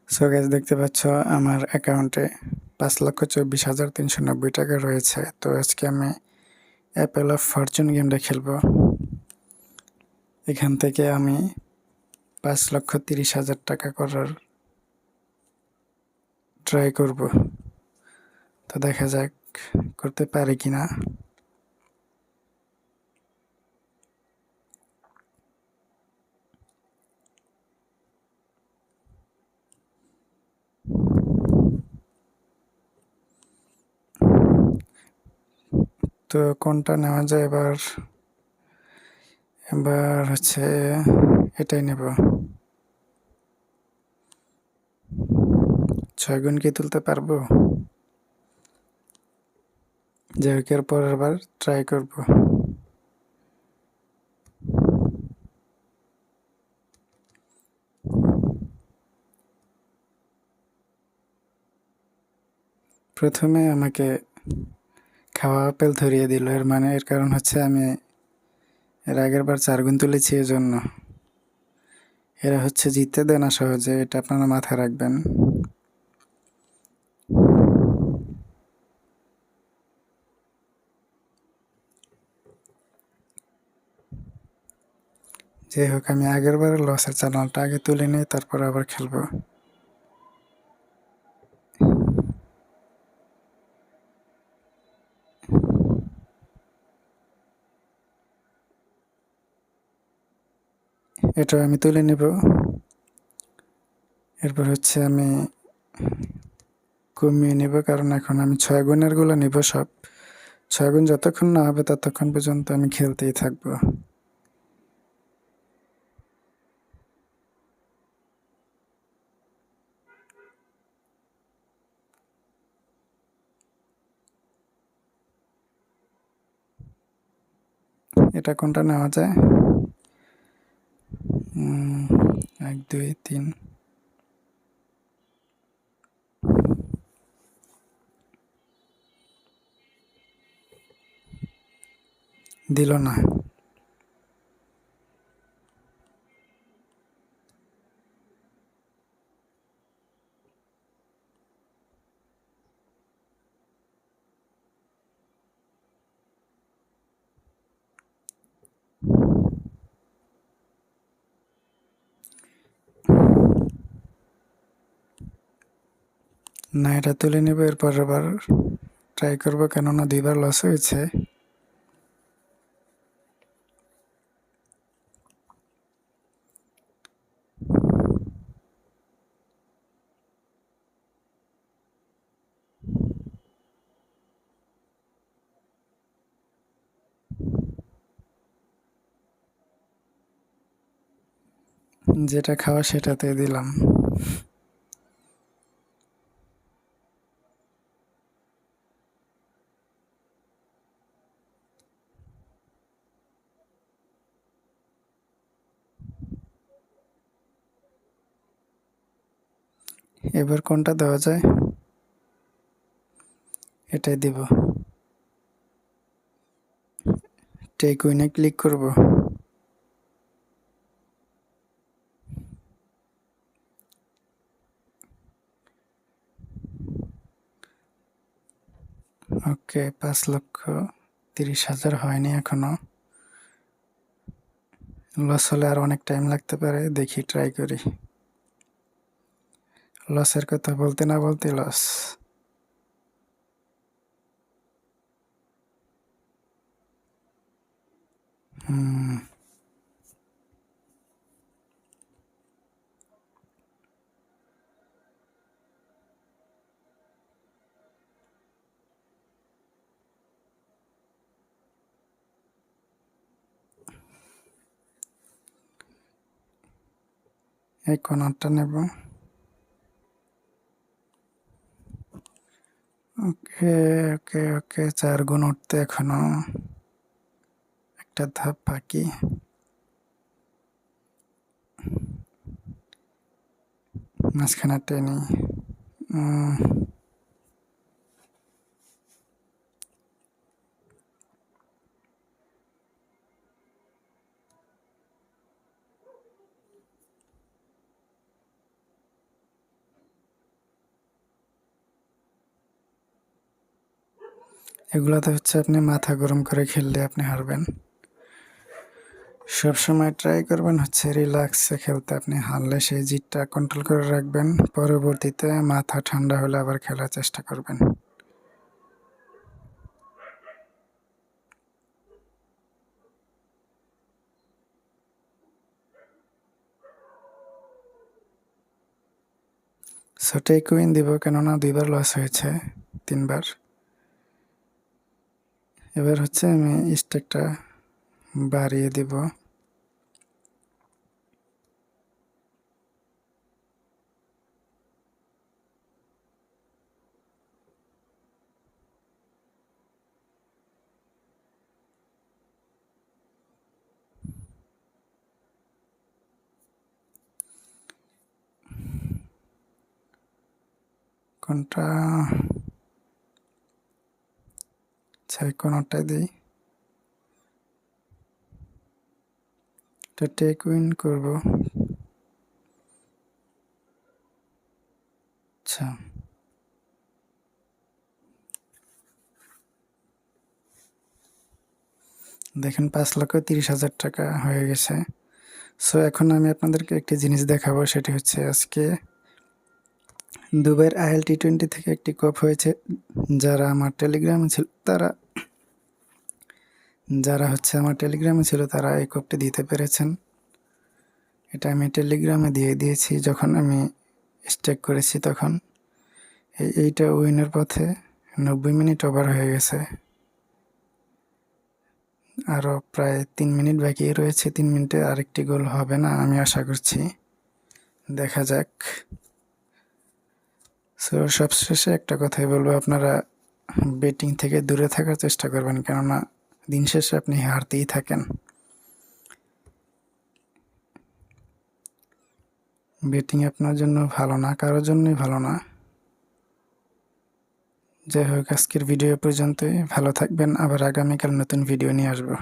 So guys, দেখতে পাচ্ছ আমার অ্যাকাউন্টে 5,24,390 টাকা রয়েছে। তো আজকে আমি অ্যাপেল অফ ফরচুন গেমটা খেলবো। এখান থেকে আমি 5,30,000 টাকা করার ট্রাই করব। তো দেখা যাক করতে পারি কিনা। তো কোনটা নেওয়া যায় এবার? এবার হচ্ছে এটাই নেব। 6 গুণ কি তুলতে পারবো? যাই হোক, এর পরের বার ট্রাই করব। প্রথমে আমাকে খাওয়া আপেল ধরিয়ে দিল। এর কারণ হচ্ছে আমি এর আগের বার 4 গুণ তুলেছি, এজন্য। এরা হচ্ছে জিততে দেয় না সহজে, এটা আপনারা মাথায় রাখবেন। যাই হোক, আমি আগের বার লসের চ্যানেলটা আগে তুলে নিই, তারপর আবার খেলবো। এটাও আমি তুলে নিব। এরপর হচ্ছে আমি কমিয়ে নিব, কারণ এখন আমি 6 গুণের গুলো নিব সব। 6 গুণ যতক্ষণ না হবে ততক্ষণ পর্যন্ত আমি খেলতেই থাকবো। এটা কোনটা নেওয়া যায়? 1 2 3 দিল না। না, এটা তুলে নিব, এরপর আবার ট্রাই করবো, কেননা 2 বার লস হয়েছে। যেটা খাওয়া সেটাতে দিলাম। এবার কোনটা দেওয়া যায়? এটাই দিব। টেক উইনে ক্লিক করব। ওকে, 5,30,000 হয়নি এখনো। লস হলে আর অনেক টাইম লাগতে পারে, দেখি ট্রাই করি। লসের কথা বলতে না বলতে লস। এই কর্নারটা নেব। ওকে ওকে ওকে, 4 গুণ উঠতে এখনো একটা ধাপ বাকি। মাঝখানে টেনে এগুলাতে হচ্ছে আপনি মাথা গরম করে খেললে আপনি হারবেন। সবসময় ট্রাই করবেন হচ্ছে রিল্যাক্সে খেলতে। আপনি হারলে সেই জিতটা কন্ট্রোল করে রাখবেন, পরবর্তীতে মাথা ঠান্ডা হলে আবার খেলার চেষ্টা করবেন। সো টেক উইন দিব, কেননা 2বার লস হয়েছে, 3বার। এবার হচ্ছে আমি স্টেকটা বাড়িয়ে দিব। কোনটা কোনটা দিই, এটা টেক উইন করব। আচ্ছা, দেখেন 5,30,000 টাকা হয়ে গেছে। সো এখন আমি আপনাদেরকে একটি জিনিস দেখাবো, সেটি হচ্ছে আজকে দুবাইয়ের IL-T20 থেকে একটি কাপ হয়েছে। যারা আমার টেলিগ্রামে ছিল তারা এই কাপটি দিতে পেরেছেন। এটা আমি টেলিগ্রামে দিয়ে দিয়েছি যখন আমি স্টেক করেছি তখন। এইটা উইনের পথে 90 মিনিট ওভার হয়ে গেছে, আরও প্রায় 3 মিনিট বাকি রয়েছে। 3 মিনিটে আরেকটি গোল হবে না আমি আশা করছি, দেখা যাক। সো সবশেষে একটা কথাই বলবো, আপনারা বেটিং থেকে দূরে থাকার চেষ্টা করবেন, কেননা দিন শেষে আপনি হারতেই থাকেন। বেটিং আপনার জন্য ভালো না, কারোর জন্যই ভালো না। যাই হোক, আজকের ভিডিও পর্যন্তই। ভালো থাকবেন, আবার আগামীকাল নতুন ভিডিও নিয়ে আসবো।